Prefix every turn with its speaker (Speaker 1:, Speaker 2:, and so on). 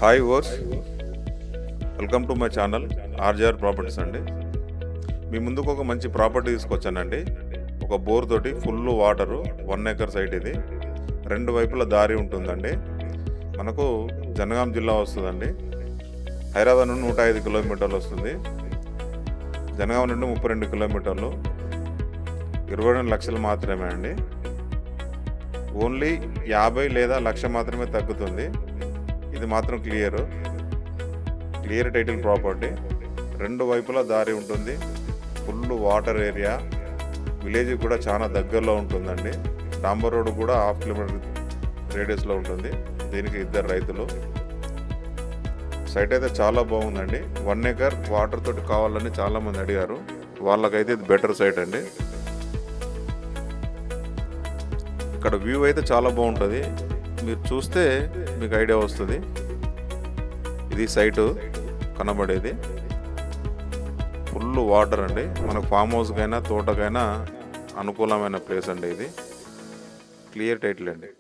Speaker 1: Hi ఓర్స్, welcome to my channel RGR properties అండి. మీ ముందుకు ఒక మంచి ప్రాపర్టీ తీసుకొచ్చానండి. ఒక బోర్ తోటి ఫుల్ వాటరు, 1 acre సైట్. ఇది 2 వైపుల దారి ఉంటుందండి. మనకు జనగాం జిల్లా వస్తుందండి. హైదరాబాద్ నుండి 105 కిలోమీటర్లు వస్తుంది. జనగాం నుండి 32 కిలోమీటర్లు. 22 లక్షలు మాత్రమే అండి. ఓన్లీ 50 లేదా 1,00,000 మాత్రమే తగ్గుతుంది. ఇది మాత్రం క్లియర్ టైటిల్ ప్రాపర్టీ. 2 వైపులా దారి ఉంటుంది. Full water area. విలేజ్ కూడా చాలా దగ్గరలో ఉంటుందండి. డాంబర్ రోడ్ కూడా 1/2 కిలోమీటర్ రేడియస్లో ఉంటుంది. దీనికి 2 రైతులు. సైట్ అయితే చాలా బాగుందండి. 1 acre వాటర్ తోటి కావాలని చాలామంది అడిగారు. వాళ్ళకైతే ఇది బెటర్ సైట్ అండి. ఇక్కడ వ్యూ అయితే చాలా బాగుంటుంది. మీరు చూస్తే మీకు ఐడియా వస్తుంది. ఇది సైటు కనబడేది. ఫుల్ వాటర్ అండి. మనకు ఫామ్ హౌస్కైనా తోటకైనా అనుకూలమైన ప్లేస్ అండి. ఇది క్లియర్ టైటిల్ అండి.